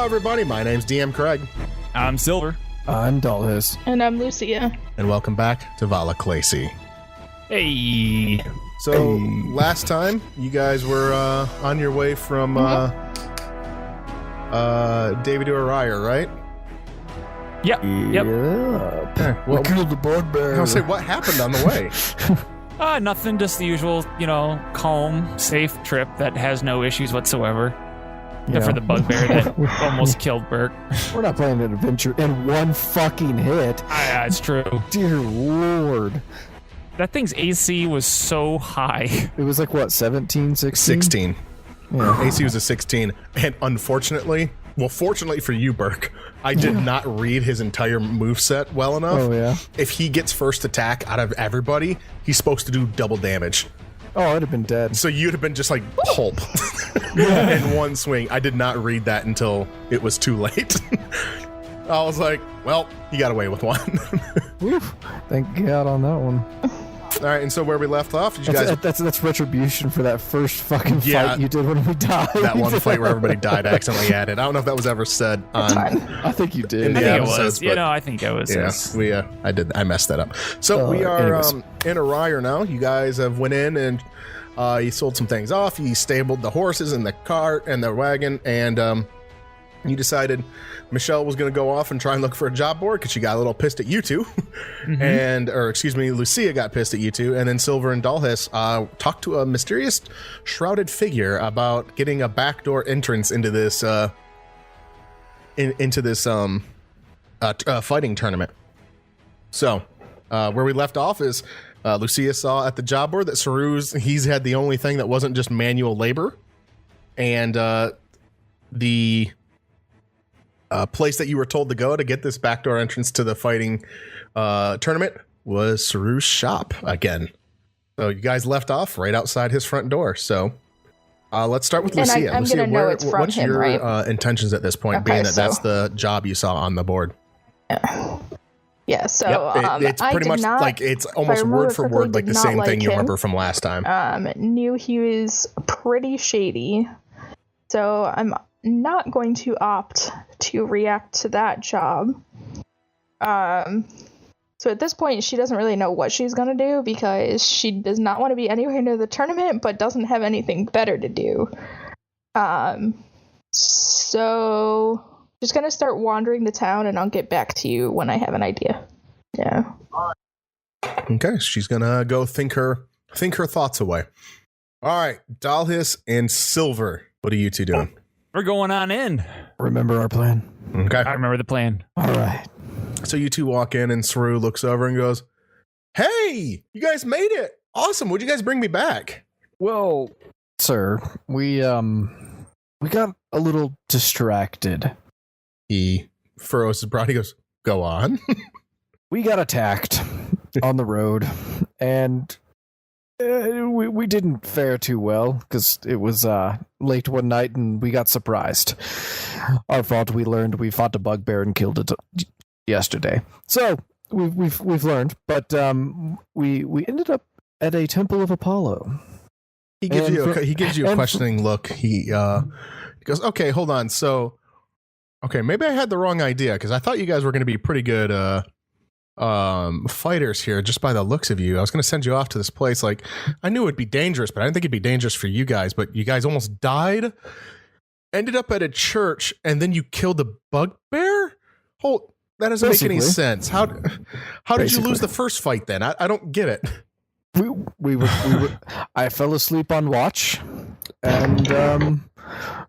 everybody. My name's DM Craig. I'm Silver. I'm Dallas. And I'm Lucia. And welcome back to Valaclaci. Hey. So, last time, you guys were on your way from David Uriah, right? Yep. Yeah. Well, We killed the bugbear. I was going to say, what happened on the way? Nothing, just the usual, calm, safe trip that has no issues whatsoever. Except for the bugbear that almost killed Burke. We're not playing an adventure in one fucking hit. Yeah, it's true. Dear Lord. That thing's AC was so high. It was like, what, 17, 16? 16. Yeah. AC was a 16. And unfortunately, fortunately for you, Burke, I did not read his entire moveset well enough. Oh, yeah? If he gets first attack out of everybody, he's supposed to do double damage. Oh, I'd have been dead. So you'd have been just like pulp in one swing. I did not read that until it was too late. I was like, well, you got away with one. Oof. Thank God on that one. All right, and so where we left off, did you guys... That's retribution for that first fucking fight you did when we died. That one fight where everybody died accidentally added. I don't know if that was ever said on... I think you did. In the episodes, it was. I think it was. Yeah, I messed that up. So we are in Uriah now. You guys have went in and you sold some things off. You stabled the horses and the cart and the wagon, and you decided Michelle was going to go off and try and look for a job board because she got a little pissed at you two. Lucia got pissed at you two, and then Silver and Dalhis talked to a mysterious shrouded figure about getting a backdoor entrance into this fighting tournament. So where we left off is Lucia saw at the job board that he's had the only thing that wasn't just manual labor, and the place that you were told to go to get this backdoor entrance to the fighting tournament was Saru's shop again. So you guys left off right outside his front door. So let's start with Lucia. I'm Lucia, going to know it's from what's him, your right? intentions at this point, being that that's the job you saw on the board? Yeah, so it's pretty much like it's almost word for word like the same thing you remember from last time. Knew he was pretty shady, so I'm not going to opt to react to that job. So at this point, she doesn't really know what she's going to do because she does not want to be anywhere near the tournament, but doesn't have anything better to do. So just going to start wandering the town, and I'll get back to you when I have an idea. Yeah. Okay, she's going to go think her thoughts away. All right, Dalhis and Silver, what are you two doing? We're going on in. Remember our plan? Okay. I remember the plan. All right. So you two walk in, and Saru looks over and goes, "Hey, you guys made it! Awesome! Would you guys bring me back?" Well, sir, we got a little distracted. He furrows his brow. He goes, "Go on." We got attacked on the road, and we didn't fare too well because it was late one night and we got surprised. Our fault. We learned we fought a bugbear and killed it yesterday. So we've learned, but we ended up at a temple of Apollo. He gives you a questioning look. He goes, "Okay, hold on. So, okay, maybe I had the wrong idea because I thought you guys were going to be pretty good fighters here just by the looks of you. I was going to send you off to this place. Like, I knew it'd be dangerous, but I didn't think it'd be dangerous for you guys. But you guys almost died, ended up at a church, and then you killed a bugbear? That doesn't make any sense. How did you lose the first fight then? I don't get it." We were I fell asleep on watch, and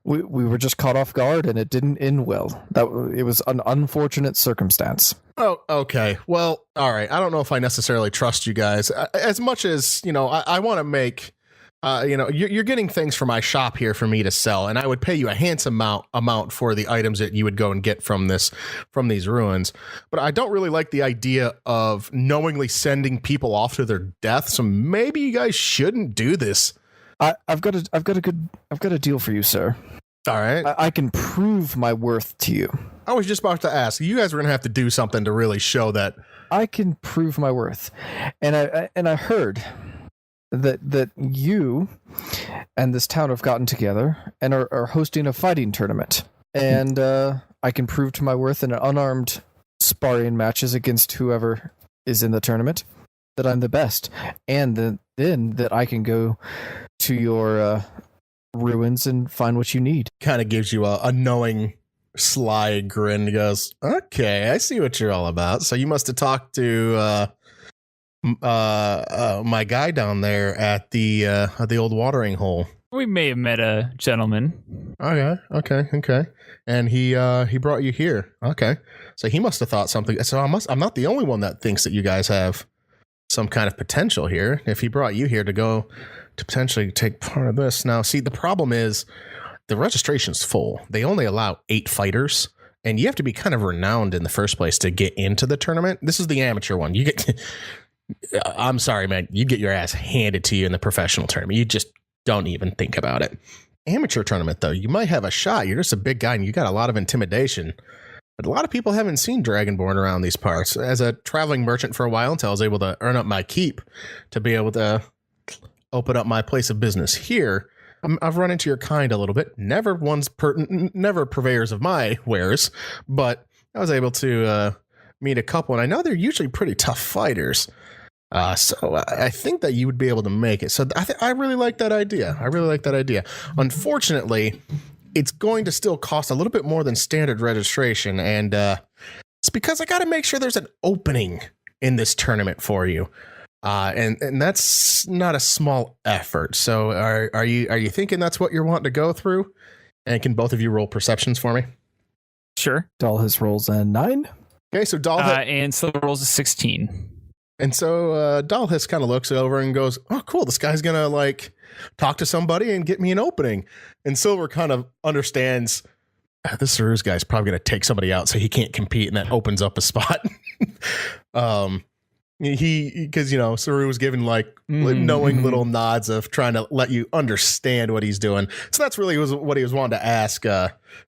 we were just caught off guard, and it didn't end well. It was an unfortunate circumstance. Oh, okay. Well, all right. I don't know if I necessarily trust you guys as much as, I want to make, you're getting things for my shop here for me to sell, and I would pay you a handsome amount for the items that you would go and get from these ruins. But I don't really like the idea of knowingly sending people off to their death. So maybe you guys shouldn't do this. I've got a deal for you, sir. All right. I can prove my worth to you. I was just about to ask. You guys are going to have to do something to really show that. I can prove my worth. And I heard that you and this town have gotten together and are hosting a fighting tournament. and I can prove to my worth in unarmed sparring matches against whoever is in the tournament that I'm the best, and then that I can go to your ruins and find what you need. Kind of gives you a knowing, sly grin. He goes, "Okay, I see what you're all about. So you must have talked to my guy down there at the old watering hole." We may have met a gentleman. Okay. And he brought you here. Okay. So he must have thought something. So I'm not the only one that thinks that you guys have some kind of potential here. If he brought you here to go to potentially take part of this. Now, see, the problem is the registration's full. They only allow 8 fighters, and you have to be kind of renowned in the first place to get into the tournament. This is the amateur one. You get I'm sorry, man. You get your ass handed to you in the professional tournament. You just don't even think about it. Amateur tournament, though, you might have a shot. You're just a big guy and you got a lot of intimidation. But a lot of people haven't seen Dragonborn around these parts. As a traveling merchant for a while until I was able to earn up my keep to be able to open up my place of business here, I've run into your kind a little bit. Never purveyors of my wares, but I was able to meet a couple, and I know they're usually pretty tough fighters. So I think that you would be able to make it. So I really like that idea. Unfortunately, it's going to still cost a little bit more than standard registration, and it's because I got to make sure there's an opening in this tournament for you, and that's not a small effort. So are you thinking that's what you're wanting to go through? And can both of you roll perceptions for me? Sure. Dalhis rolls a 9. Okay, so Dalhis and so rolls a 16. And so Dalhis kind of looks over and goes, "Oh, cool! This guy's gonna like talk to somebody and get me an opening." And Silver kind of understands this Saruz guy's probably gonna take somebody out so he can't compete, and that opens up a spot. Because Saru was given like knowing little nods of trying to let you understand what he's doing. So that's really what he was wanting to ask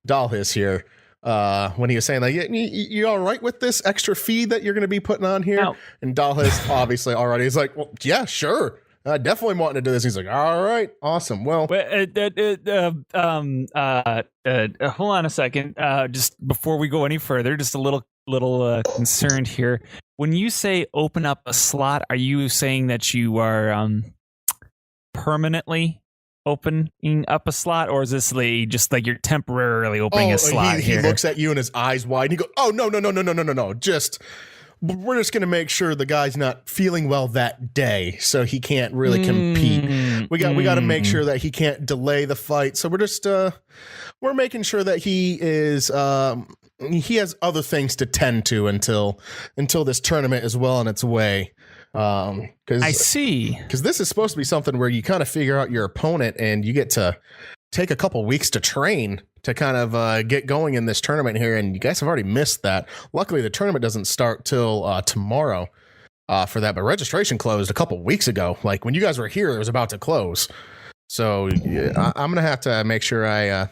Dalhis here. When he was saying like, you all right with this extra fee that you're going to be putting on here? No. And Dalhis obviously already is like, well, yeah, sure. Definitely wanting to do this. He's like, all right, awesome. Well, hold on a second. Just before we go any further, just a little concerned here. When you say open up a slot, are you saying that you are permanently opening up a slot, or is this just like you're temporarily opening a slot? He looks at you and his eyes wide and he goes, "Oh, no. We're just going to make sure the guy's not feeling well that day, so he can't really compete. We got to make sure that he can't delay the fight. So we're just we're making sure that he is he has other things to tend to until this tournament is well on its way." I see. Because this is supposed to be something where you kind of figure out your opponent and you get to take a couple weeks to train to kind of get going in this tournament here. And you guys have already missed that. Luckily, the tournament doesn't start till tomorrow for that. But registration closed a couple weeks ago. Like when you guys were here, it was about to close. So I'm going to have to make sure I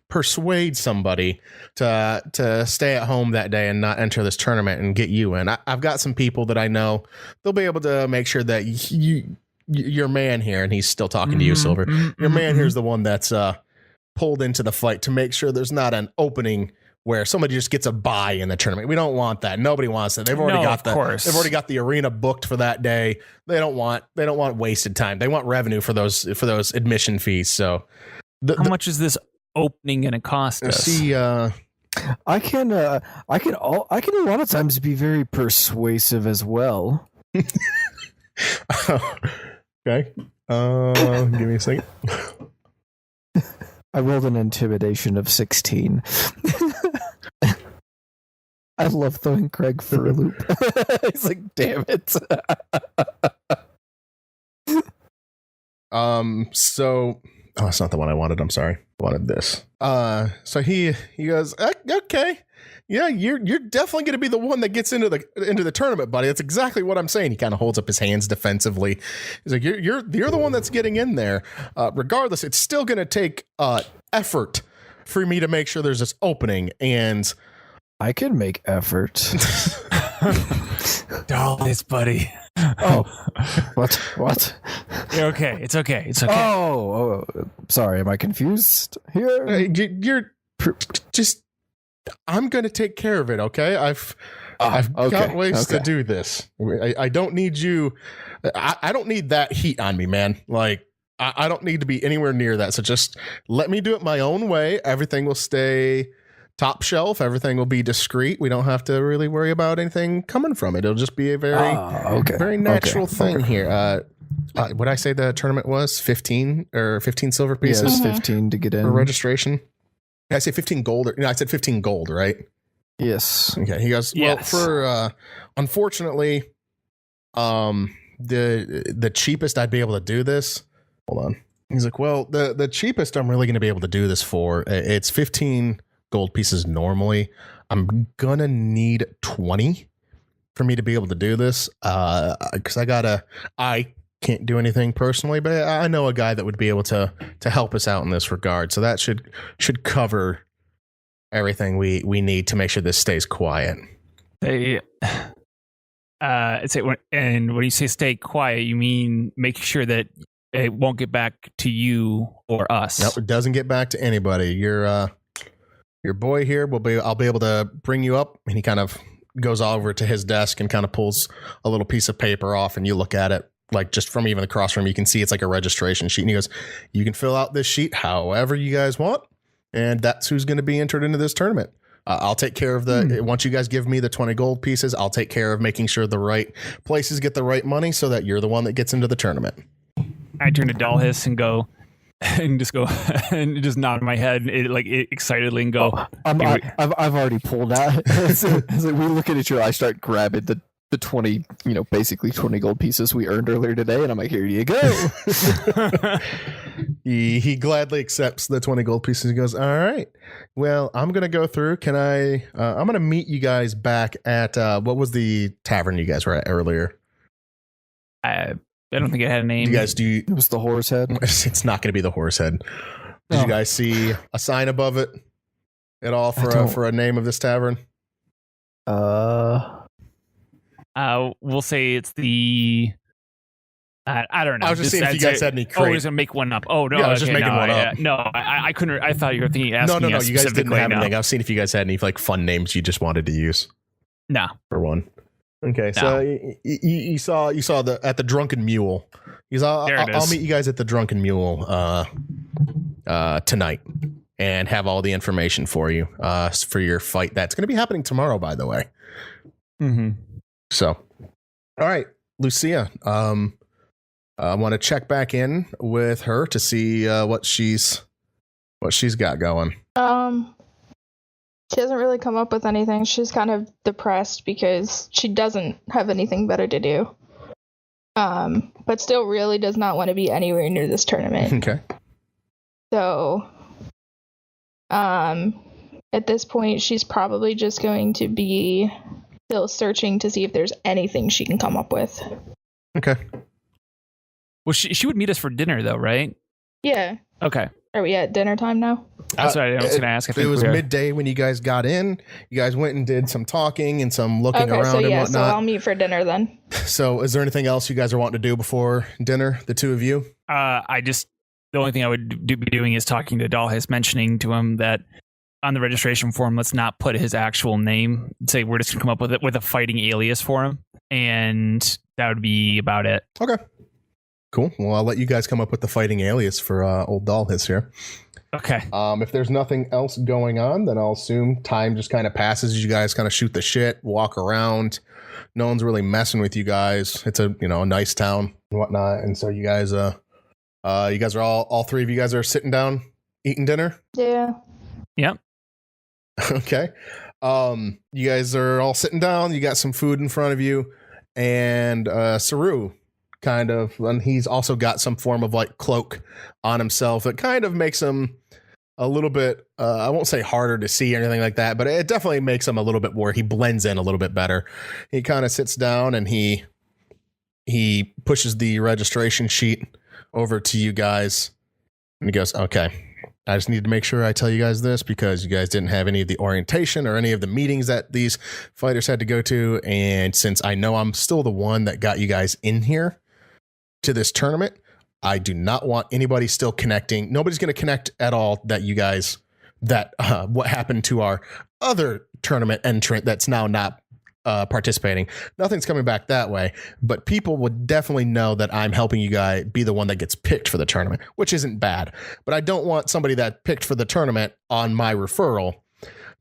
persuade somebody to stay at home that day and not enter this tournament and get you in. I've got some people that I know. They'll be able to make sure that your man here, and he's still talking to you, Silver. Your man here is the one that's pulled into the fight to make sure there's not an opening where somebody just gets a bye in the tournament. We don't want that. Nobody wants that. They've already got the arena booked for that day. They don't want wasted time. They want revenue for those admission fees. So how much is this opening going to cost us? See, I can a lot of times be very persuasive as well. Okay. Give me a second. I rolled an intimidation of 16. I love throwing Craig for a loop. He's like, damn it. So that's not the one I wanted. I'm sorry. I wanted this. So he goes, okay. Yeah, you're definitely going to be the one that gets into the tournament, buddy. That's exactly what I'm saying. He kind of holds up his hands defensively. He's like, you're the one that's getting in there. Regardless, it's still going to take effort for me to make sure there's this opening, and I can make effort. Dalhis, buddy. Oh, what? You're okay. It's okay. Oh, sorry. Am I confused here? you're just I'm gonna take care of it. Okay, I've got ways to do this. I don't need you. I don't need that heat on me, man. Like I don't need to be anywhere near that. So just let me do it my own way. Everything will stay top shelf. Everything will be discreet. We don't have to really worry about anything coming from it. It'll just be a very natural thing here. Would I say the tournament was 15 silver pieces? Yes, 15 to get in for registration. Did I say 15 gold? I said 15 gold, right? Yes. Okay. He goes, well, for unfortunately, the cheapest I'd be able to do this. Hold on. He's like, well, the cheapest I'm really going to be able to do this for, it's 15 gold pieces normally. I'm gonna need 20 for me to be able to do this, because I can't do anything personally, but I know a guy that would be able to help us out in this regard. So that should cover everything we need to make sure this stays quiet. When you say stay quiet, you mean make sure that it won't get back to you or us. No, it doesn't get back to anybody. Your boy here I'll be able to bring you up, and he kind of goes over to his desk and kind of pulls a little piece of paper off, and you look at it, like just from even across from you can see it's like a registration sheet. And he goes, you can fill out this sheet however you guys want, and that's who's going to be entered into this tournament. I'll take care of once you guys give me the 20 gold pieces, I'll take care of making sure the right places get the right money so that you're the one that gets into the tournament. I turn to Dalhis and go, and just go, and just nod my head, excitedly, and go. I've already pulled out. As we look at each other, I start grabbing the 20, basically 20 gold pieces we earned earlier today, and I'm like, here you go. He gladly accepts the 20 gold pieces. He goes, all right, well, I'm gonna go through. I'm gonna meet you guys back at what was the tavern you guys were at earlier? I don't think it had a name. It was the Horse Head. It's not going to be the Horse Head. Did you guys see a sign above it at all for a name of this tavern? We'll say it's the. I don't know. I was just seeing if you guys had any. Oh, I was gonna make one up. Oh no, yeah, I was just making one up. No, I couldn't. I thought you were thinking. No. You guys didn't have anything. I was seeing if you guys had any fun names you just wanted to use. No, for one. Okay, so you saw at the Drunken Mule. I'll meet you guys at the Drunken Mule tonight and have all the information for you for your fight. That's going to be happening tomorrow, by the way. Mm-hmm. So, all right, Lucia. I want to check back in with her to see what she's got going. She hasn't really come up with anything. She's kind of depressed because she doesn't have anything better to do. But still really does not want to be anywhere near this tournament. Okay. So, at this point, she's probably just going to be still searching to see if there's anything she can come up with. Okay. Well, she would meet us for dinner, though, right? Yeah. Okay. Are we at dinner time now? That's what I was going to ask. It was midday when you guys got in. You guys went and did some talking and some looking around and whatnot. So I'll meet for dinner then. So is there anything else you guys are wanting to do before dinner, the two of you? The only thing I would be doing is talking to Dalhis, mentioning to him that on the registration form, let's not put his actual name. Say we're just going to come up with a fighting alias for him. And that would be about it. Okay. Cool. Well, I'll let you guys come up with the fighting alias for old Dalhis here. Okay. If there's nothing else going on, then I'll assume time just kind of passes as you guys kind of shoot the shit, walk around. No one's really messing with you guys. It's a nice town and whatnot. And so you guys are all three of you guys are sitting down eating dinner. Yeah. Yep. Okay. You guys are all sitting down. You got some food in front of you, and Saru. Kind of, and he's also got some form of cloak on himself that kind of makes him a little bit, I won't say harder to see or anything like that, but it definitely makes him a little bit more, he blends in a little bit better. He kind of sits down and he pushes the registration sheet over to you guys and he goes, okay, I just need to make sure I tell you guys this because you guys didn't have any of the orientation or any of the meetings that these fighters had to go to. And since I know I'm still the one that got you guys in here to this tournament, I do not want anybody still connecting. Nobody's going to connect at all that you guys that what happened to our other tournament entrant that's now not participating. Nothing's coming back that way, but people would definitely know that I'm helping you guys be the one that gets picked for the tournament, which isn't bad. But I don't want somebody that picked for the tournament on my referral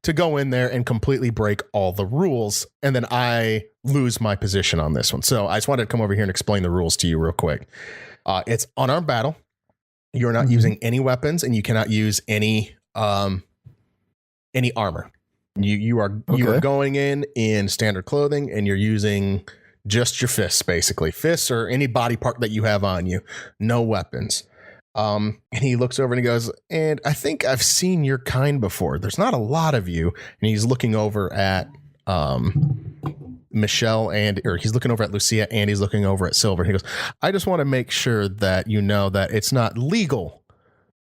to go in there and completely break all the rules, and then I lose my position on this one. So I just wanted to come over here and explain the rules to you real quick. It's unarmed battle. You're not using any weapons, and you cannot use any armor. You are going in standard clothing, and you're using just your fists, basically fists or any body part that you have on you. No weapons. And he looks over and he goes, and I think I've seen your kind before. There's not a lot of you. And he's looking over at Michelle or he's looking over at Lucia, and he's looking over at Silver. He goes, I just want to make sure that you know that it's not legal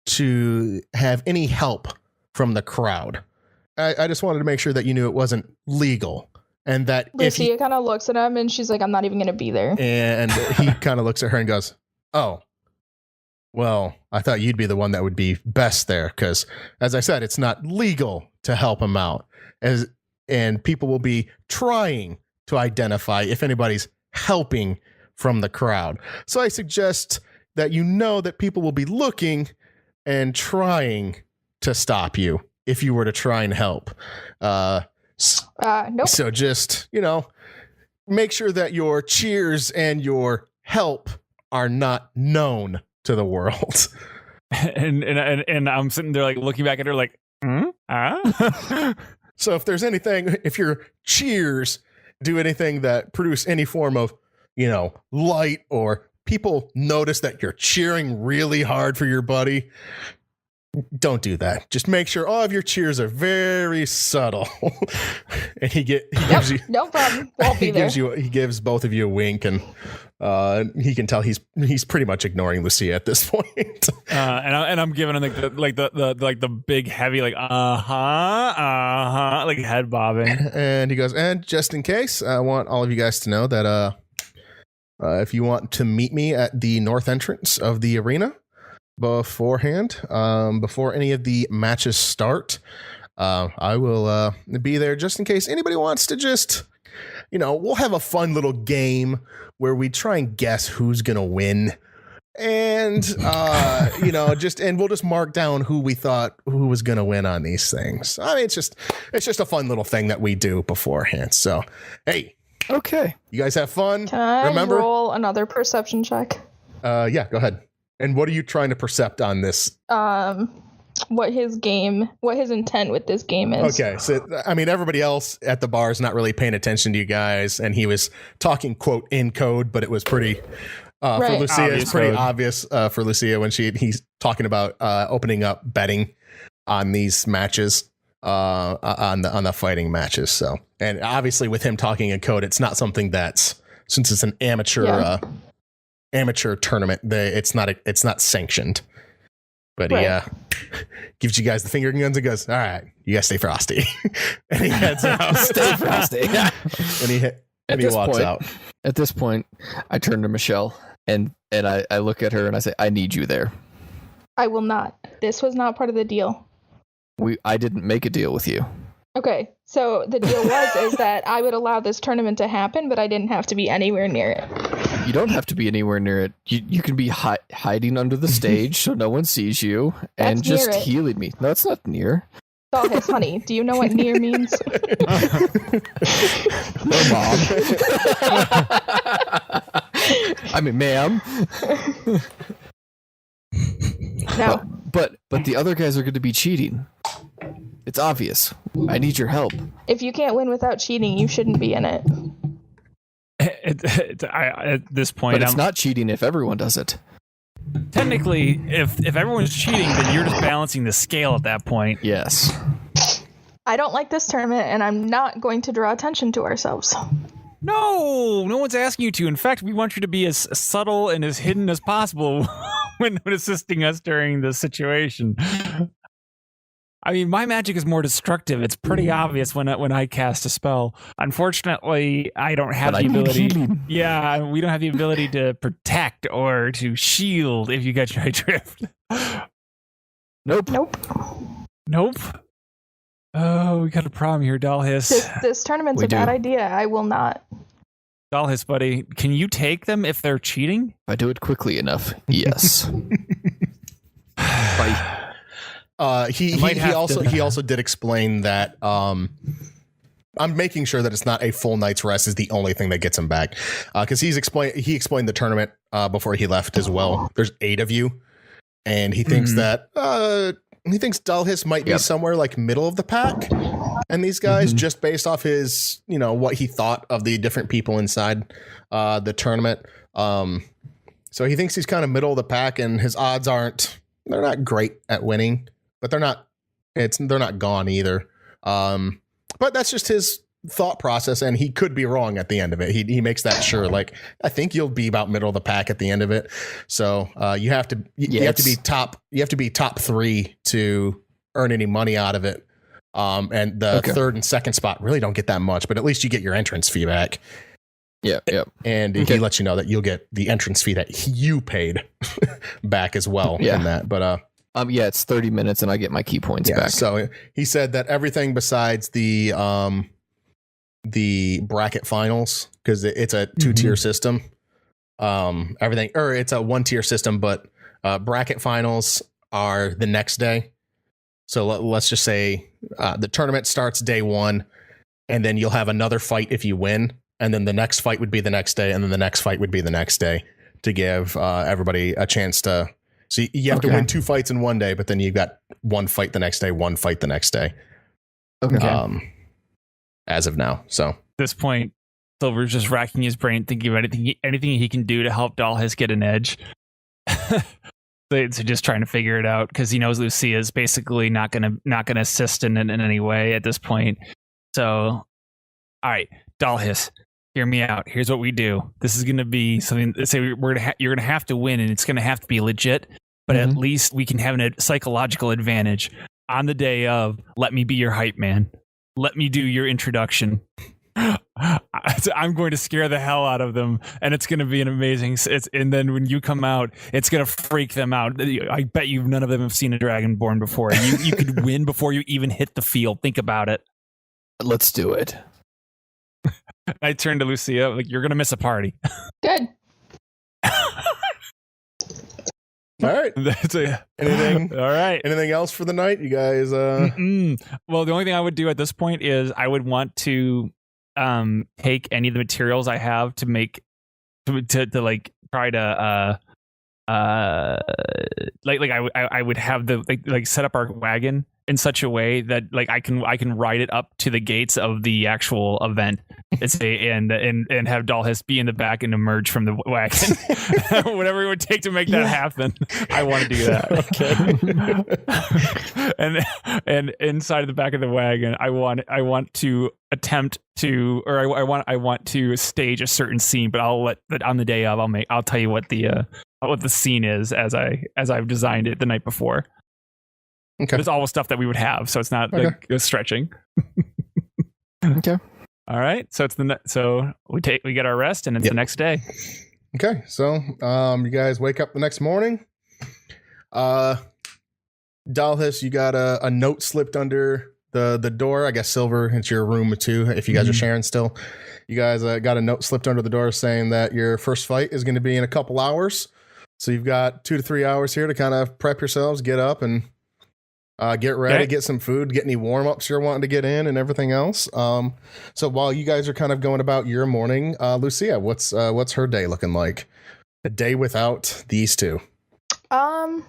to have any help from the crowd. I just wanted to make sure that you knew it wasn't legal. And that Lucia kind of looks at him and she's like, I'm not even going to be there. And he kind of looks at her and goes, oh, well, I thought you'd be the one that would be best there. Because as I said, it's not legal to help him out. And people will be trying to identify if anybody's helping from the crowd. So I suggest that you know that people will be looking and trying to stop you if you were to try and help. Nope. So just, make sure that your cheers and your help are not known to the world. And I'm sitting there like looking back at her like, So if your cheers do anything that produce any form of, light, or people notice that you're cheering really hard for your buddy, don't do that. Just make sure all of your cheers are very subtle. And he gives you no problem. Won't be there. He gives both of you a wink, and he can tell he's pretty much ignoring Lucia at this point. And I'm giving him the big heavy like like head bobbing. And he goes, and just in case, I want all of you guys to know that if you want to meet me at the north entrance of the arena beforehand, before any of the matches start, I will be there just in case anybody wants to just, we'll have a fun little game where we try and guess who's going to win. And, and we'll just mark down who we thought who was going to win on these things. I mean, it's just a fun little thing that we do beforehand. So, hey. Okay. You guys have fun. Can I Remember? roll another perception check? Yeah, go ahead. And what are you trying to percept on this? What his intent with this game is. Okay, so I mean, everybody else at the bar is not really paying attention to you guys, and he was talking quote in code, but it was pretty for Lucia. Obvious It's pretty code. obvious for Lucia when he's talking about opening up betting on these matches, on the fighting matches. So, and obviously with him talking in code, it's not something that's, since it's an amateur tournament, it's not sanctioned. But right. He gives you guys the finger guns and goes, all right, you guys stay frosty. And he heads out. Stay frosty. and he walks out. At this point, I turn to Michelle and I look at her and I say, I need you there. I will not. This was not part of the deal. I didn't make a deal with you. Okay, so the deal is that I would allow this tournament to happen, but I didn't have to be anywhere near it. You don't have to be anywhere near it. You can be hiding under the stage so no one sees you and That's just near it. healing me. No, it's not near. Dalhis, honey, do you know what near means? No, Mom. I mean, ma'am. No. But the other guys are going to be cheating. It's obvious. I need your help. If you can't win without cheating, you shouldn't be in it. At this point, But it's not cheating if everyone does it. technically, if everyone's cheating, then you're just balancing the scale at that point. Yes. I don't like this tournament, and I'm not going to draw attention to ourselves. No one's asking you to. In fact, we want you to be as subtle and as hidden as possible when assisting us during this situation. I mean, my magic is more destructive. It's pretty obvious when I cast a spell. Unfortunately, I don't have the ability. Yeah, we don't have the ability to protect or to shield, if you get my drift. Nope. Nope. Oh, we got a problem here, Dalhis. This tournament's We a bad do. idea. I will not. Dalhis, buddy, can you take them if they're cheating? If I do it quickly enough, yes. He also did explain that I'm making sure that it's not a full night's rest is the only thing that gets him back, because he explained the tournament before he left as well. There's 8 of you, and he thinks that Dalhis might be somewhere like middle of the pack, and these guys just based off his what he thought of the different people inside the tournament. So he thinks he's kind of middle of the pack, and his odds they're not great at winning, but they're not gone either. But that's just his thought process, and he could be wrong at the end of it. He makes that sure. Like, I think you'll be about middle of the pack at the end of it. So you have to be top 3 to earn any money out of it. And the third and second spot really don't get that much, but at least you get your entrance fee back. Yeah. And he lets you know that you'll get the entrance fee that you paid back as well in that. But it's 30 minutes and I get my key points back. So he said that everything besides the bracket finals, because it's a 2-tier system. It's a 1-tier system, but bracket finals are the next day. So let's just say the tournament starts day 1, and then you'll have another fight if you win. And then the next fight would be the next day, and then the next fight would be the next day to give everybody a chance to. So you have to win 2 fights in one day, but then you've got 1 fight the next day, 1 fight the next day. Okay. As of now, so At this point, Silver's just racking his brain, thinking of anything he can do to help Dalhis get an edge. So just trying to figure it out, because he knows Lucia is basically not gonna assist in any way at this point. So, all right, Dalhis, hear me out. Here's what we do. This is gonna be something. Say you're gonna have to win, and it's gonna have to be legit. But at least we can have a psychological advantage on the day of. Let me be your hype man. Let me do your introduction. I'm going to scare the hell out of them, and it's going to be an amazing. And then when you come out, it's going to freak them out. I bet you none of them have seen a Dragonborn before. You could win before you even hit the field. Think about it. Let's do it. I turn to Lucia, like, you're going to miss a party. Good. all right. Anything? All right. Anything else for the night, you guys? Well, the only thing I would do at this point is I would want to take any of the materials I have to make to like try to I would have the like set up our wagon in such a way that like I can ride it up to the gates of the actual event and have Dalhis be in the back and emerge from the wagon. Whatever it would take to make that happen, I want to do that. and inside the back of the wagon, I want to attempt to, or I want to stage a certain scene, but I'll let that on the day of. I'll tell you what the scene is as I've designed it the night before. Okay. It's all the stuff that we would have, so it's not like stretching. Okay. All right. So we get our rest, and it's the next day. Okay. So you guys wake up the next morning. Dalhis, you got a note slipped under the door. I guess Silver, it's your room too. If you guys are sharing still, you guys got a note slipped under the door saying that your first fight is going to be in a couple hours. So you've got 2 to 3 hours here to kind of prep yourselves, get up and get ready, get some food, get any warm-ups you're wanting to get in and everything else. So while you guys are kind of going about your morning, Lucia, what's her day looking like? A day without these two. I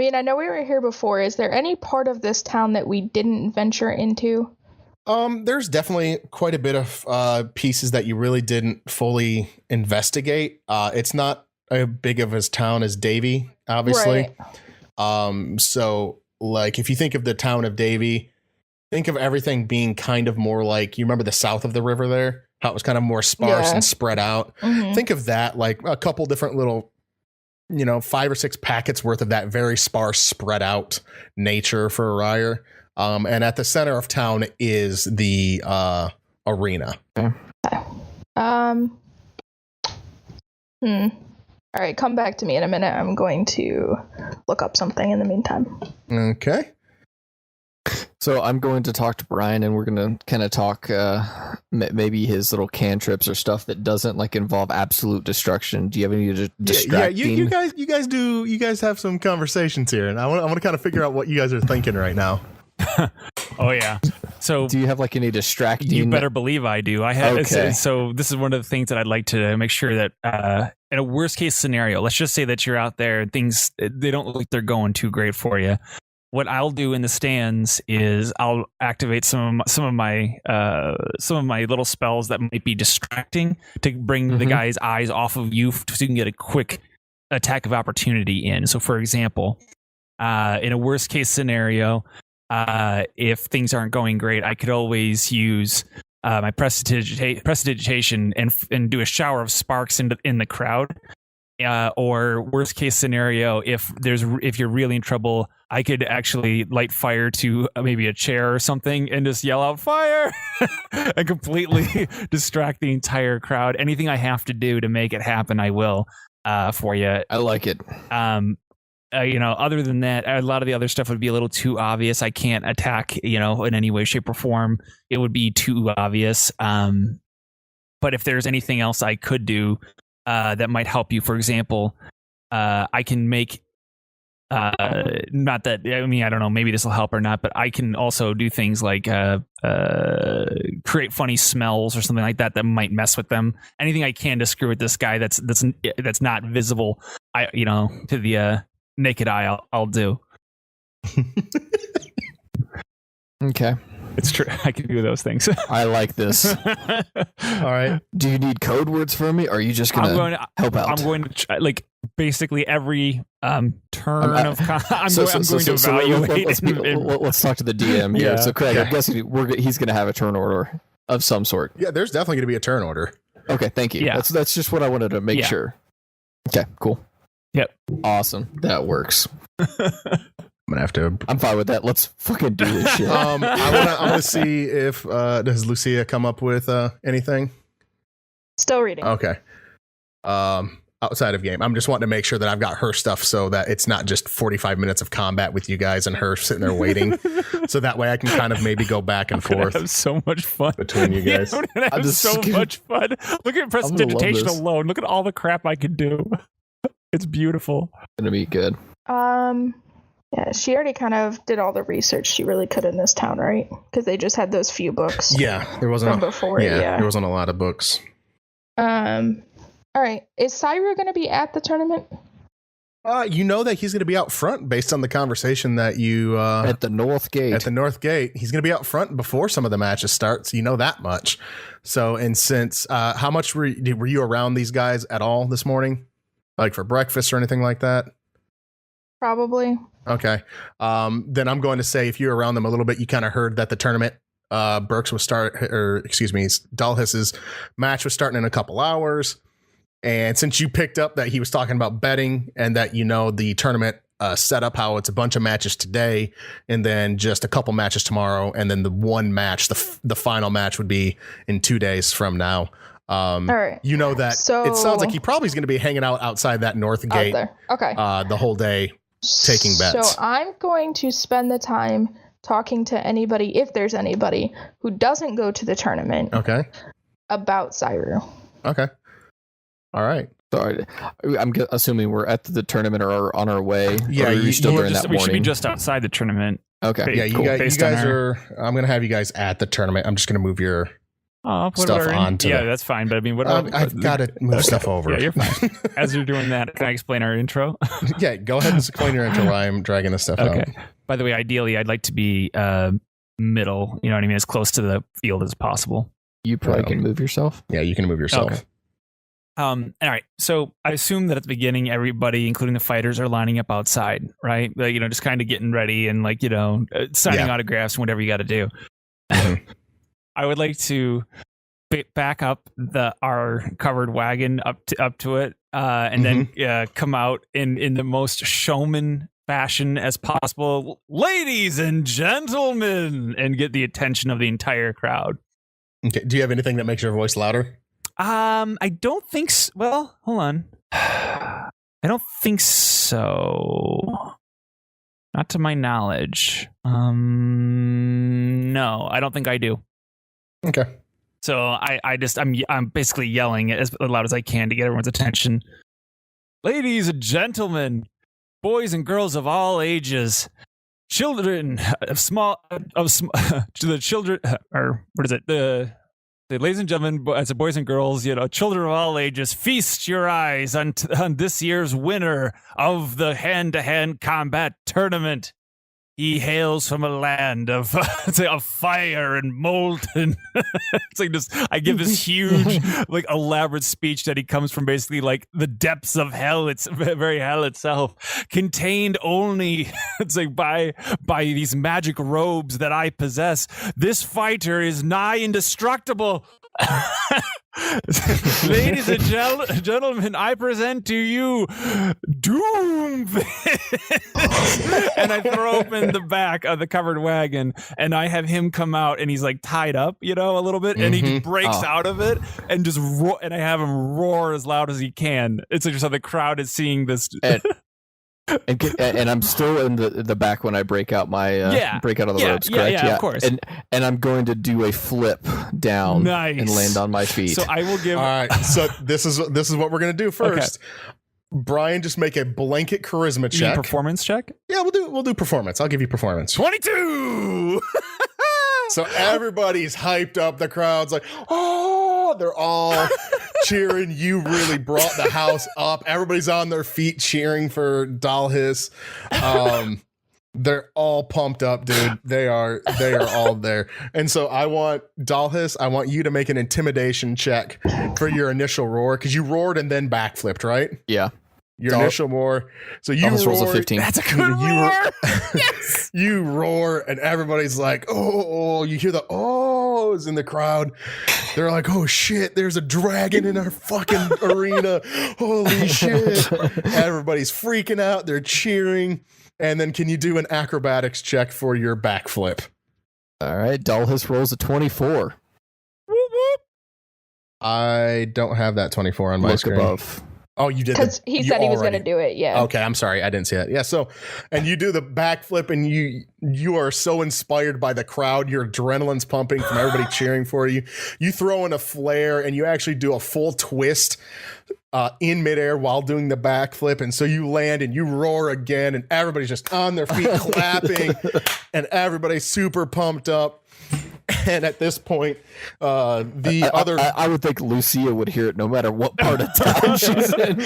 mean, I know we were here before. Is there any part of this town that we didn't venture into? There's definitely quite a bit of pieces that you really didn't fully investigate. It's not as big of a town as Davie, obviously. Right. So like if you think of the town of Davie, think of everything being kind of more like, you remember the south of the river there, how it was kind of more sparse and spread out. Think of that, like a couple different little, 5 or 6 packets worth of that very sparse, spread out nature for Oriar. And at the center of town is the arena. I All right, come back to me in a minute. I'm going to look up something in the meantime. Okay. So I'm going to talk to Brian, and we're going to kind of talk maybe his little cantrips or stuff that doesn't like involve absolute destruction. Do you have any distracting? Yeah, you guys have some conversations here, and I want to kind of figure out what you guys are thinking right now. Oh yeah. So do you have like any distracting? You better believe I do. I have. Okay. So this is one of the things that I'd like to make sure that in a worst case scenario, let's just say that you're out there, things they don't look like they're going too great for you. What I'll do in the stands is I'll activate some of my little spells that might be distracting to bring the guy's eyes off of you, so you can get a quick attack of opportunity in. So, for example, in a worst case scenario, if things aren't going great, I could always use my prestidigitation and do a shower of sparks in the crowd. Or worst case scenario, if you're really in trouble, I could actually light fire to maybe a chair or something and just yell out fire and completely distract the entire crowd. Anything I have to do to make it happen, I will for you. I like it. Other than that, a lot of the other stuff would be a little too obvious. I can't attack, in any way, shape, or form. It would be too obvious. But if there's anything else I could do that might help you, for example, I can make not that, I don't know, maybe this will help or not, but I can also do things like create funny smells or something like that might mess with them. Anything I can to screw with this guy that's not visible, to the naked eye, I'll do. Okay. It's true. I can do those things. I like this. All right. Do you need code words from me, or are you just going to help out? I'm going to try, basically every turn of I'm going to evaluate. Let's talk to the DM here. Yeah. So, Craig, I'm guessing he's going to have a turn order of some sort. Yeah, there's definitely going to be a turn order. Okay, thank you. Yeah. That's just what I wanted to make sure. Okay, cool. Yep. Awesome. That works. I'm gonna have to. I'm fine with that. Let's fucking do this shit. I want to see if does Lucia come up with anything. Still reading. Okay. Outside of game, I'm just wanting to make sure that I've got her stuff so that it's not just 45 minutes of combat with you guys and her sitting there waiting. So that way I can kind of maybe go back and forth. Have so much fun between you guys. Yeah, I'm have so much fun. Look at prestidigitation alone. Look at all the crap I can do. It's beautiful. It's gonna be good. Yeah, she already kind of did all the research she really could in this town, right? Because they just had those few books. Yeah, there wasn't from before. Yeah, there wasn't a lot of books. All right, is Cyro going to be at the tournament? You know that he's going to be out front based on the conversation that you at the North Gate. At the North Gate, he's going to be out front before some of the matches start. So you know that much. So, and since how much were you around these guys at all this morning, like for breakfast or anything like that? Probably. Okay. Then I'm going to say if you're around them a little bit, you kind of heard that the tournament, Dalhis's match was starting in a couple hours. And since you picked up that he was talking about betting and that, the tournament set up how it's a bunch of matches today and then just a couple matches tomorrow. And then the one match, the final match would be in 2 days from now. All right. You know that it sounds like he probably is going to be hanging out outside that North Gate okay. The whole day. Taking bets. So I'm going to spend the time talking to anybody, if there's anybody, who doesn't go to the tournament. Okay. About Cyro. Okay. All right. Sorry, I'm assuming we're at the tournament or on our way. Yeah, you still during that morning. We should be just outside the tournament. Okay. Yeah, you guys are. I'm going to have you guys at the tournament. I'm just going to move your stuff onto. Yeah, that's fine. But I mean, what I've got to move stuff over. Yeah, you're fine. As you're doing that, can I explain our intro? Yeah, go ahead and explain your intro while I'm dragging this stuff out. By the way, ideally, I'd like to be middle. You know what I mean? As close to the field as possible. You probably can move yourself. Yeah, you can move yourself. Okay. All right. So I assume that at the beginning, everybody, including the fighters, are lining up outside, right? Just kind of getting ready and signing autographs and whatever you got to do. Mm-hmm. I would like to back up our covered wagon up to it, and then come out in the most showman fashion as possible, ladies and gentlemen, and get the attention of the entire crowd. Okay. Do you have anything that makes your voice louder? I don't think so. Well, hold on. I don't think so. Not to my knowledge. No, I don't think I do. Okay. So I'm basically yelling as loud as I can to get everyone's attention. Ladies and gentlemen, boys and girls of all ages, children of the children, or what is it? The ladies and gentlemen, as boys and girls, children of all ages, feast your eyes on this year's winner of the hand-to-hand combat tournament. He hails from a land of fire and molten. It's like this. I give this huge, elaborate speech that he comes from basically the depths of hell. It's very hell itself, contained only by these magic robes that I possess. This fighter is nigh indestructible. Ladies and gentlemen, I present to you Doom. And I throw open the back of the covered wagon, and I have him come out, and he's tied up, a little bit, and he just breaks out of it and just and I have him roar as loud as he can. It's just how the crowd is seeing this. And I'm still in the back when I break out my break out of the ropes, correct? Yeah, of course. And I'm going to do a flip down and land on my feet. So I will give. All right. So this is what we're gonna do first. Okay. Brian, just make a blanket charisma check. Performance check? Yeah, we'll do performance. I'll give you performance. 22. So everybody's hyped up. The crowd's they're all cheering. You really brought the house up. Everybody's on their feet cheering for Dalhis. They're all pumped up, dude. They are all there. And so I want you to make an intimidation check for your initial roar, because you roared and then backflipped, right? Yeah. Your initial roar. So you rolls a 15. That's a good roar. Yes. You roar and everybody's like, oh, you hear the ohs in the crowd. They're like, oh shit, there's a dragon in our fucking arena. Holy shit. Everybody's freaking out. They're cheering. And then can you do an acrobatics check for your backflip? All right. Dalhis rolls a 24. Whoop, whoop. I don't have that 24 on my screen. Above. Oh, you did. Because he said he was going to do it. Yeah. Okay, I'm sorry, I didn't see that. Yeah. So, and you do the backflip, and you are so inspired by the crowd. Your adrenaline's pumping from everybody cheering for you. You throw in a flare, and you actually do a full twist in midair while doing the backflip, and so you land and you roar again, and everybody's just on their feet clapping, and everybody's super pumped up. And at this point, I would think Lucia would hear it no matter what part of town she's in.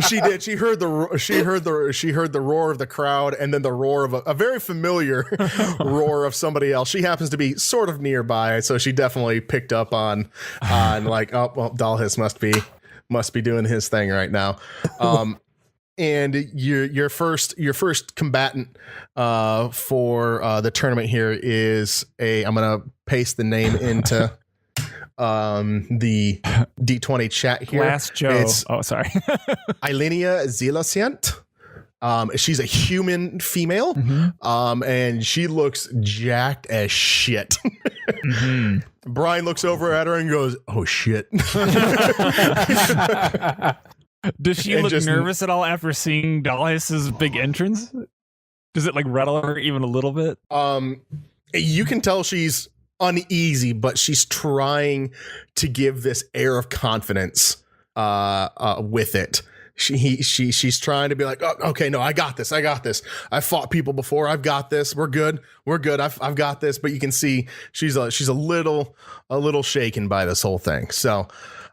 She did. She heard the roar of the crowd, and then the roar of a very familiar roar of somebody else. She happens to be sort of nearby, so she definitely picked up on Dalhis must be doing his thing right now. And your first combatant for the tournament here is I'm gonna paste the name into the D20 chat here. Last Joe. Sorry. Ilenia Zilosient. She's a human female. Mm-hmm. And she looks jacked as shit. Mm-hmm. Brian looks over at her and goes, "Oh shit." Does she look nervous at all after seeing Dalhis's big entrance? Does it rattle her even a little bit? You can tell she's uneasy, but she's trying to give this air of confidence with it. She's trying to be like, oh, okay, no, I got this. I fought people before. I've got this. We're good. I've got this. But you can see she's a little shaken by this whole thing. So,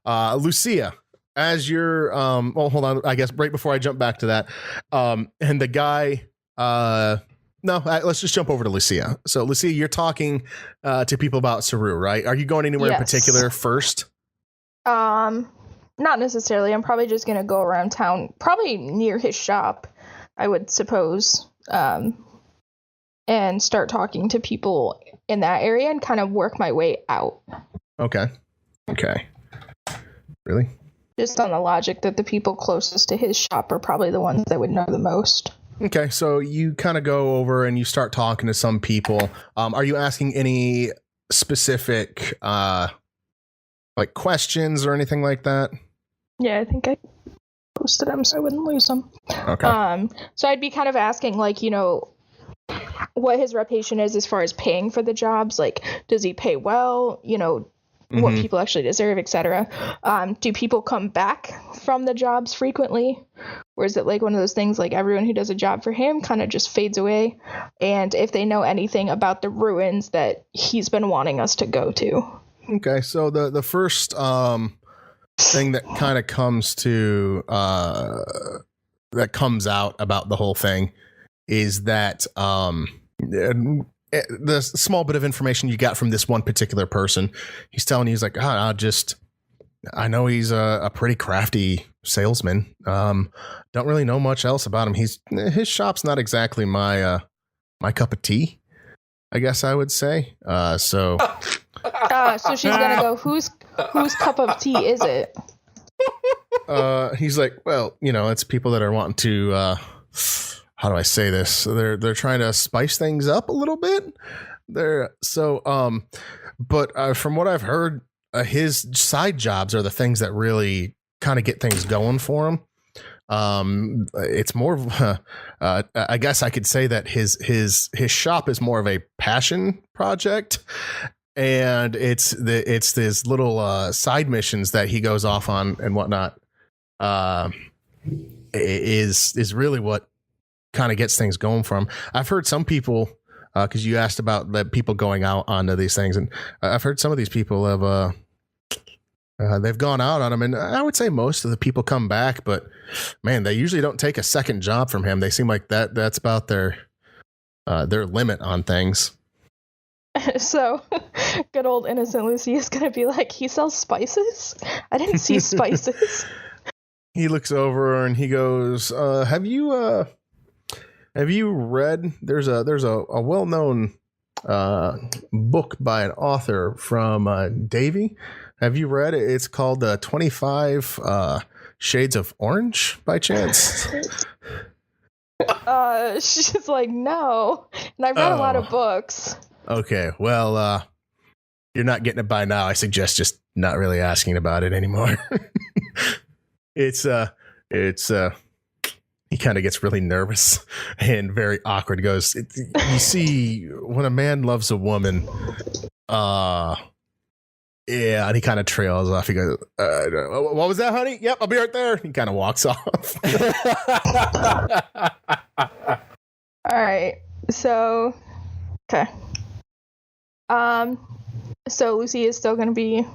Lucia, as you're, hold on, I guess right before I jump back to that, and the guy, let's just jump over to Lucia. So, Lucia, you're talking to people about Saru, right? Are you going anywhere in particular first? Not necessarily. I'm probably just going to go around town, probably near his shop, I would suppose, and start talking to people in that area and kind of work my way out. Okay. Really? Just on the logic that the people closest to his shop are probably the ones that would know the most. Okay, so you kind of go over and you start talking to some people. Are you asking any specific questions or anything like that? Yeah, I think posted them so I wouldn't lose them. Okay. So I'd be kind of asking, like, what his reputation is as far as paying for the jobs. Like, does he pay well? What people actually deserve, etc. Do people come back from the jobs frequently? Or is it like one of those things like everyone who does a job for him kind of just fades away? And if they know anything about the ruins that he's been wanting us to go to. Okay, so the first thing that kind of comes to that comes out about the whole thing is that the small bit of information you got from this one particular person, he's telling you, he's like, I know he's a pretty crafty salesman. Don't really know much else about him. His shop's not exactly my cup of tea, I guess I would say. So she's gonna go, whose cup of tea is it? He's like, well, it's people that are wanting to, how do I say this? They're trying to spice things up a little bit. But from what I've heard, his side jobs are the things that really kind of get things going for him. It's more of, I guess I could say that his shop is more of a passion project, and it's this little side missions that he goes off on and whatnot. Is really what kind of gets things going for him. I've heard some people, because you asked about the people going out onto these things, and I've heard some of these people have they've gone out on him, and I would say most of the people come back, but man, they usually don't take a second job from him. They seem like that's about their limit on things. So good old innocent Lucy is gonna be like, he sells spices? I didn't see spices. He looks over and he goes, have you read, there's a well-known book by an author from Davy. Have you read it? It's called 25 Shades of Orange by chance? She's like, no. And I've read a lot of books. Okay, well, you're not getting it by now. I suggest just not really asking about it anymore. It's he kind of gets really nervous and very awkward. He goes, you see, when a man loves a woman, yeah, and he kind of trails off. He goes, what was that, honey? Yep, I'll be right there. He kind of walks off. All right. So, okay. So Lucy is still going to be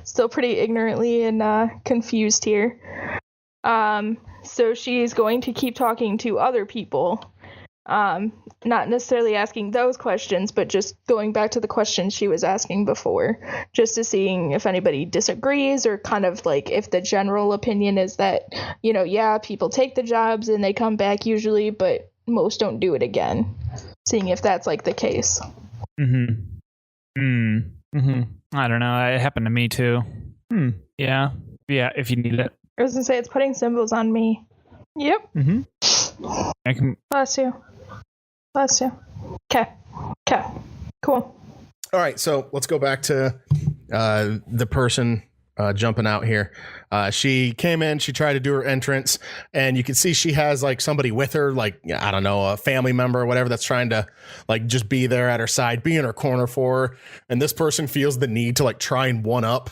still pretty ignorantly and confused here. So she's going to keep talking to other people, not necessarily asking those questions, but just going back to the questions she was asking before, just to seeing if anybody disagrees, or kind of like if the general opinion is that, yeah, people take the jobs and they come back usually, but most don't do it again. Seeing if that's like the case. I don't know. It happened to me too. Yeah, if you need it. I was gonna say, it's putting symbols on me. Yep. I can. Bless you. Okay. Cool. All right, so let's go back to the person jumping out here. She came in, she tried to do her entrance, and you can see she has like somebody with her, like, I don't know, a family member or whatever that's trying to like just be there at her side, be in her corner for her. And this person feels the need to like try and one up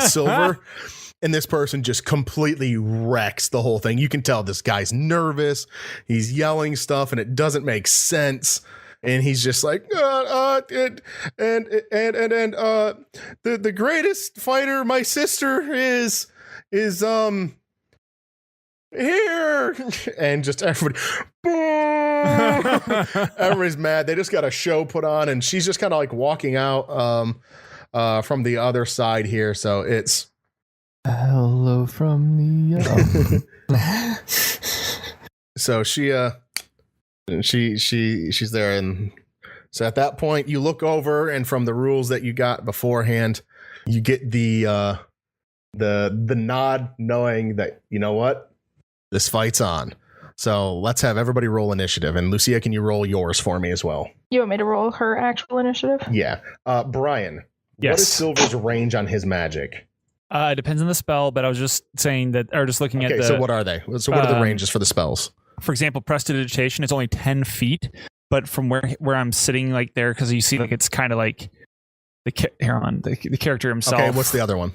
Silver. And this person just completely wrecks the whole thing. You can tell this guy's nervous. He's yelling stuff and it doesn't make sense. And he's just like, the greatest fighter, my sister is here. And just everybody, everybody's mad. They just got a show put on, and she's just kind of like walking out from the other side here. So it's hello from the so she's there, and so at that point you look over, and from the rules that you got beforehand, you get the nod, knowing that, you know what, this fight's on. So let's have everybody roll initiative, and Lucia, can you roll yours for me as well? You want me to roll her actual initiative? Yeah. Brian, yes. What is Silver's range on his magic? It depends on the spell, but I was just saying that, or just looking at the. So what are they? So what are the ranges for the spells? For example, prestidigitation is only 10 feet, but from where I'm sitting, like there, because you see, like it's kind of like the character himself. Okay, what's the other one?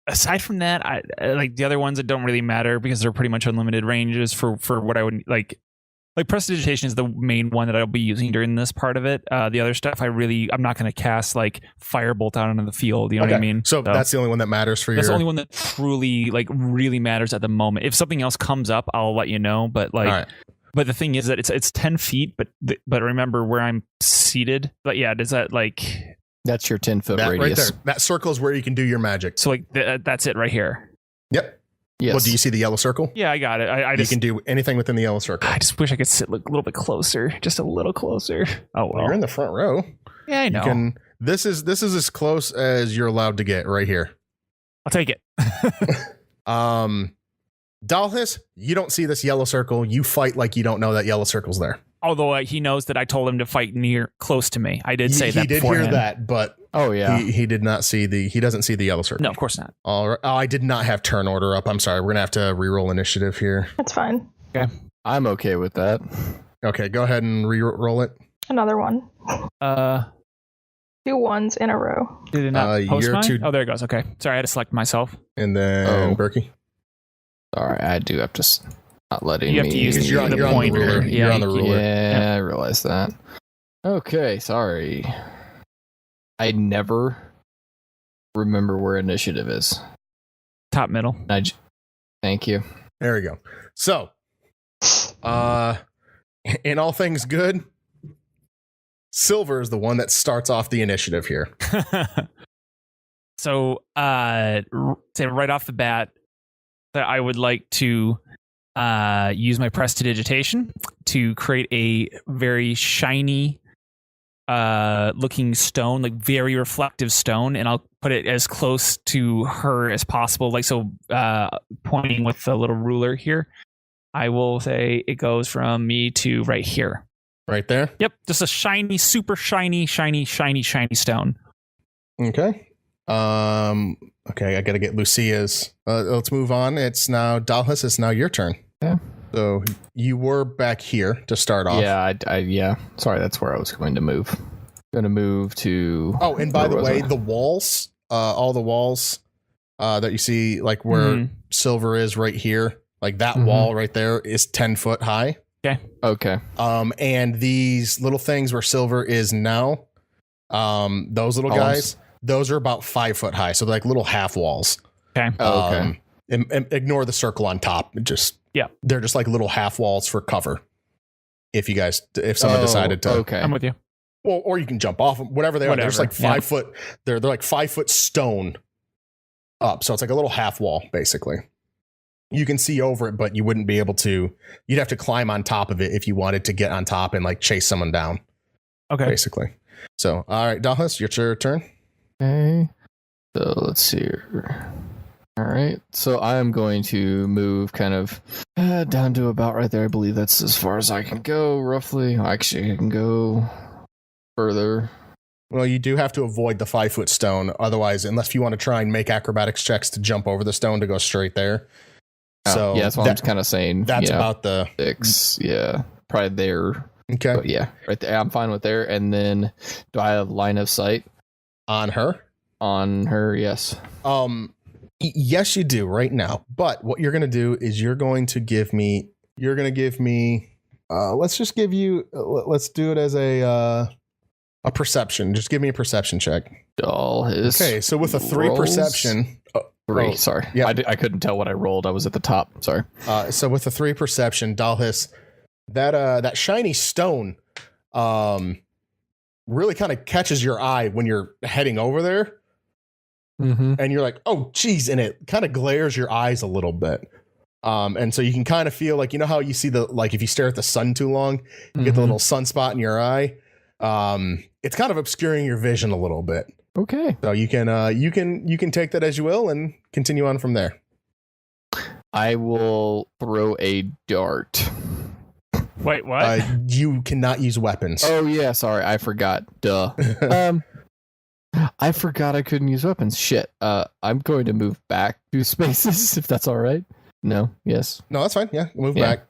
Aside from that, I like the other ones that don't really matter because they're pretty much unlimited ranges for what I would like. Like prestidigitation is the main one that I'll be using during this part of it. The other stuff, I'm not going to cast like firebolt out onto the field. You know what I mean? So that's the only one that matters for you. That's the only one that truly like really matters at the moment. If something else comes up, I'll let you know. But like, right. But the thing is that it's 10 feet. But remember where I'm seated. But yeah, does that like? That's your 10-foot radius. Right there. That circle is where you can do your magic. So like that's it right here. Yep. Yes. Well, do you see the yellow circle? Yeah, I got it. I just, you can do anything within the yellow circle. I just wish I could sit a little bit closer, just a little closer. Oh well, you're in the front row. Yeah, I know. This is as close as you're allowed to get right here. I'll take it. Dalhis, you don't see this yellow circle. You fight like you don't know that yellow circle's there. Although he knows that I told him to fight close to me. I did say that. He did hear that, but he did not see he doesn't see the yellow circle. No, of course not. All right. Oh, I did not have turn order up. I'm sorry. We're gonna have to reroll initiative here. That's fine. Okay, I'm okay with that. Okay, go ahead and reroll it. Another one. 2 ones in a row. Did it not post mine? Oh, there it goes. Okay, sorry, I had to select myself. And then Berkey. Sorry, I do have to. Not letting you have to use you're on the pointer. You're on the ruler. Yeah, I realized that. Okay, sorry. I never remember where initiative is. Top middle. Thank you. There we go. So, in all things good, Silver is the one that starts off the initiative here. So, say right off the bat that I would like to use my prestidigitation to create a very shiny looking stone, like very reflective stone, and I'll put it as close to her as possible, like so, pointing with the little ruler here. I will say it goes from me to right here. Right there? Yep, just a shiny, super shiny stone. Okay. Okay, I gotta get Lucia's. Let's move on. It's now Dalhis. It's now your turn. Yeah. So you were back here to start off. Yeah, yeah. Sorry, that's where I was going to move. Going to move to. Oh, and by the way, the walls, all the walls that you see, like where Silver is right here, like that wall right there is 10 foot high. Okay. And these little things where Silver is now, those little guys, those are about 5 foot high. So they're like little half walls. Okay. Okay. And ignore the circle on top. They're just like little half walls for cover. If someone decided to, okay, I'm with you. Well, or you can jump off them, whatever they are. They're just like 5 foot. They're like 5 foot stone up. So it's like a little half wall, basically. You can see over it, but you wouldn't be able to. You'd have to climb on top of it if you wanted to get on top and like chase someone down. Okay, basically. So, all right, Dalhis, your turn. Okay. So let's see here. All right, so I am going to move kind of down to about right there. I believe that's as far as I can go, roughly. Actually, I can go further. Well, you do have to avoid the 5 foot stone. Otherwise, unless you want to try and make acrobatics checks to jump over the stone to go straight there. So yeah, that's what I'm kind of saying. That's about the 6. Yeah, probably there. Okay. But yeah, right there. I'm fine with there. And then do I have line of sight on her? On her, yes. Yes, you do right now. But what you're going to do is you're going to give me, let's just give you, let's do it as a perception. Just give me a perception check. Okay. So with a 3 perception. 3, sorry. Yeah. I couldn't tell what I rolled. I was at the top. Sorry. So with a 3 perception, Dalhis, that shiny stone, really kind of catches your eye when you're heading over there. And you're like, oh, geez. And it kind of glares your eyes a little bit. And so you can kind of feel like, you know how you see if you stare at the sun too long, you get the little sunspot in your eye. It's kind of obscuring your vision a little bit. Okay. So you can take that as you will and continue on from there. I will throw a dart. Wait, what? You cannot use weapons. Oh yeah, sorry, I forgot. Duh. I forgot I couldn't use weapons. Shit. I'm going to move back 2 spaces if that's all right. No. Yes. No, that's fine. Yeah, move Yeah. back.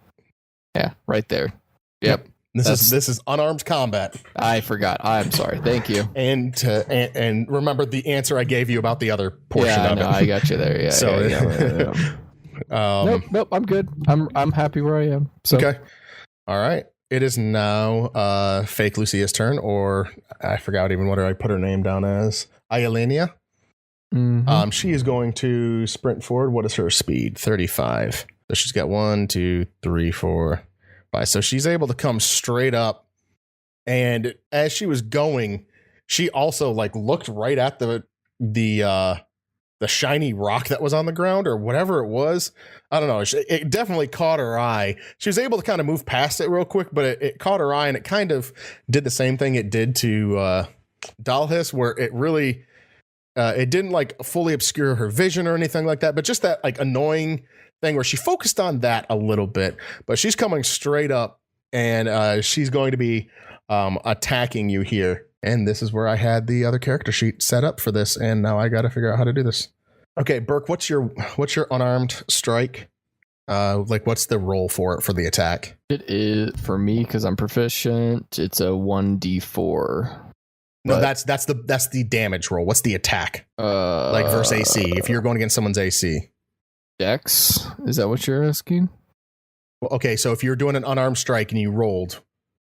Yeah. Right there. Yep. This is unarmed combat. I forgot. I'm sorry. Thank you. And remember the answer I gave you about the other portion Yeah. of No, it. I got you there. Yeah. So, Nope. I'm good. I'm happy where I am. So. Okay. All right. It is now fake Lucia's turn, or I forgot even what I put her name down as. Iolania. Mhm. She is going to sprint forward. What is her speed? 35. So she's got 1, 2, 3, 4, 5. So she's able to come straight up. And as she was going, she also like looked right at the shiny rock that was on the ground or whatever it was. I don't know. It definitely caught her eye. She was able to kind of move past it real quick, but it caught her eye, and it kind of did the same thing it did to Dalhis, where it really it didn't like fully obscure her vision or anything like that, but just that like annoying thing where she focused on that a little bit. But she's coming straight up, and she's going to be attacking you here. And this is where I had the other character sheet set up for this, and now I got to figure out how to do this. Okay, Burke, what's your unarmed strike? Like, what's the roll for it for the attack? It is for me because I'm proficient. It's a 1d4. No, that's the damage roll. What's the attack? Like versus AC. If you're going against someone's AC. Dex, is that what you're asking? Well, okay, so if you're doing an unarmed strike and you rolled.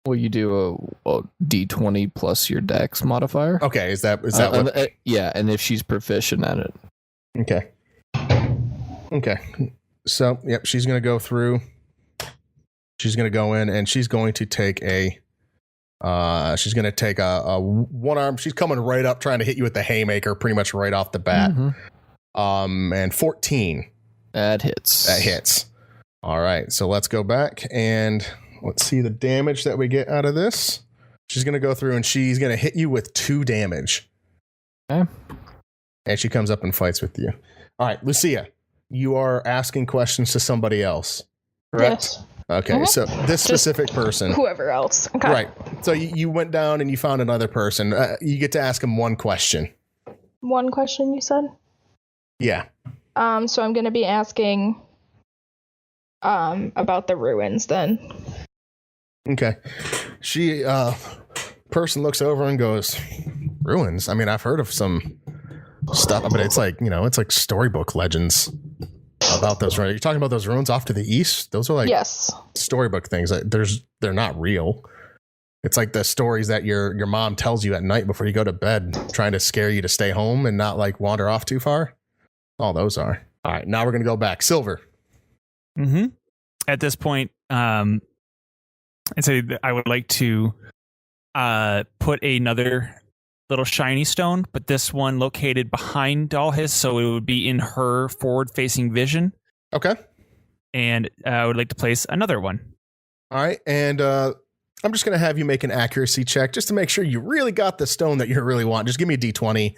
Well, you do a d20 plus your Dex modifier. Okay, is that what? Yeah, and if she's proficient at it. Okay. So, yep, she's going to go through. She's going to go in, and she's going to take a one arm. She's coming right up, trying to hit you with the haymaker, pretty much right off the bat. Mm-hmm. And 14. That hits. That hits. All right, so let's go back and let's see the damage that we get out of this. She's going to go through and she's going to hit you with 2 damage. Okay. And she comes up and fights with you. All right, Lucia, you are asking questions to somebody else, correct? Yes. Okay, Mhm. so this specific person. Whoever else. Okay. Right. So you went down and you found another person. You get to ask him one question. One question you said? Yeah. So I'm going to be asking about the ruins then. Okay. She person looks over and goes, ruins? I mean, I've heard of some stuff, but it's like, it's like storybook legends about those. Right? You're talking about those ruins off to the east? Those are like Yes. storybook things. They're not real. It's like the stories that your mom tells you at night before you go to bed, trying to scare you to stay home and not like wander off too far. All those are. All right, now we're going to go back. Silver. Mm-hmm. At this point, I'd say that I would like to put another little shiny stone, but this one located behind Dalhis, so it would be in her forward-facing vision. Okay. And I would like to place another one. All right, and I'm just going to have you make an accuracy check just to make sure you really got the stone that you really want. Just give me a D20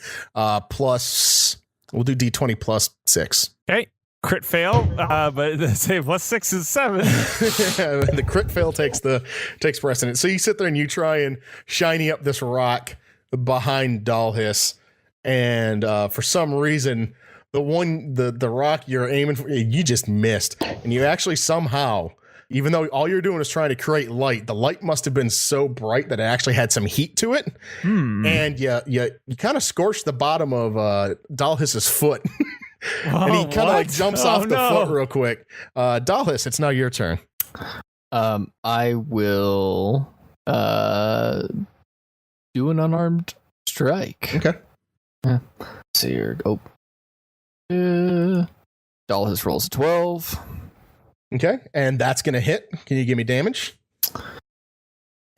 plus... We'll do D20 plus 6. Okay. Crit fail, but say plus 6 is 7. The crit fail takes precedent. So you sit there and you try and shiny up this rock behind Dalhis, and for some reason, the rock you're aiming for, you just missed, and you actually somehow, even though all you're doing is trying to create light, the light must have been so bright that it actually had some heat to it, and you kind of scorched the bottom of Dalhis's foot. And he kind of like jumps off the foot real quick. Dalhis, it's now your turn. I will do an unarmed strike. Okay. Let's see here. Oh. Dalhis rolls a 12. Okay, and that's going to hit. Can you give me damage?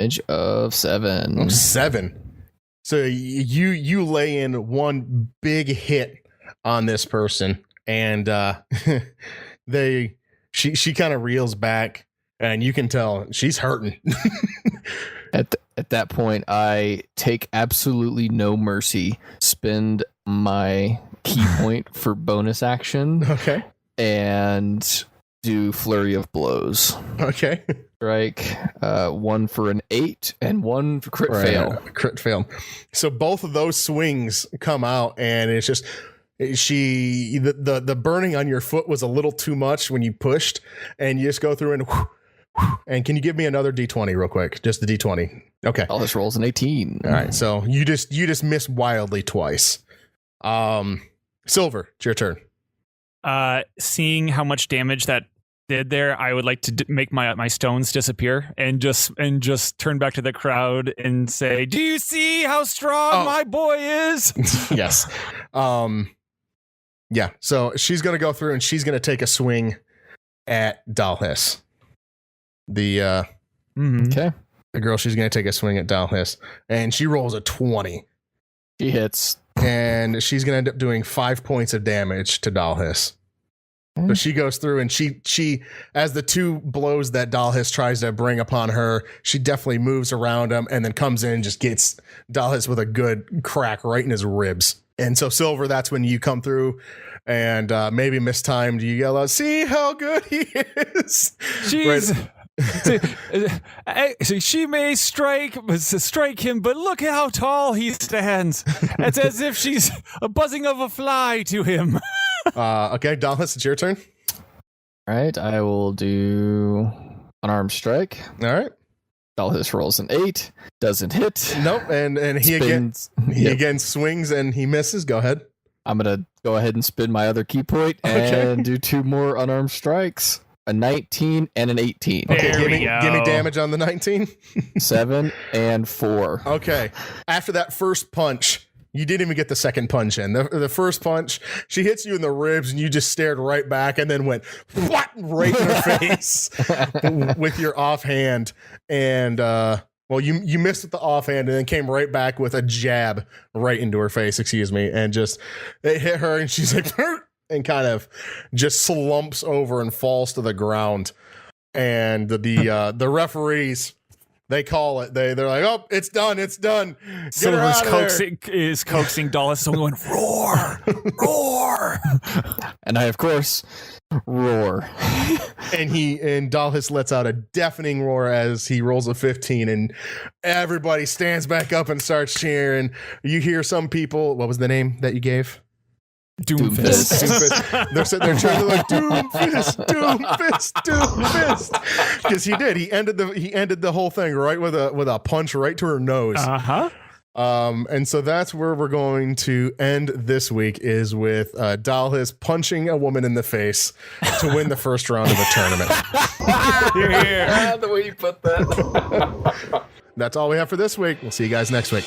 Damage of 7. Oh, 7. So you lay in one big hit on this person, and she kind of reels back, and you can tell she's hurting. At that point, I take absolutely no mercy, spend my key point for bonus action, Okay. and do flurry of blows. Okay. strike, one for an 8 and one for crit fail. Crit fail. So both of those swings come out, and it's just the burning on your foot was a little too much when you pushed, and you just go through and. And can you give me another D20 real quick? Just the D20. Okay. All this rolls an 18. All right. So you just miss wildly twice. Silver, it's your turn. Seeing how much damage that did there, I would like to make my stones disappear and just turn back to the crowd and say, "Do you see how strong my boy is?" Yes. Yeah. So she's gonna go through and she's gonna take a swing at Dalhis. The girl, she's gonna take a swing at Dalhis, and she rolls a 20. She hits, and she's gonna end up doing 5 points of damage to Dalhis. So she goes through, and she as the two blows that Dalhis tries to bring upon her, she definitely moves around him and then comes in and just gets Dalhis with a good crack right in his ribs. And so Silver, that's when you come through. And maybe mistimed, you yell out, "See how good he is!" She's she may strike him, but look at how tall he stands. It's as if she's a buzzing of a fly to him. Okay, Dalhis, it's your turn. All right, I will do unarmed strike. All right. Dalhis rolls an 8, doesn't hit. Nope, and he again swings and he misses. Go ahead. I'm going to go ahead and spin my other key point and do 2 more unarmed strikes. A 19 and an 18. Okay, give me damage on the 19. 7 and 4. Okay. After that first punch, you didn't even get the second punch in. The first punch, she hits you in the ribs and you just stared right back and then went what right in her face with your offhand. And well, you missed with the offhand and then came right back with a jab right into her face, and just it hit her and she's like and kind of just slumps over and falls to the ground. And the referees, they call it. They're like, "Oh, it's done. It's done." Silver's coaxing Dalhis, so going, "Roar, roar!" And I, of course, roar. And Dalhis lets out a deafening roar as he rolls a 15, and everybody stands back up and starts cheering. You hear some people. What was the name that you gave? Doomfist. They're sitting there trying to like Doomfist, because he did. He ended the whole thing right with a punch right to her nose. And so that's where we're going to end this week, is with Dalhis punching a woman in the face to win the first round of the tournament. The way you put that. That's all we have for this week. We'll see you guys next week.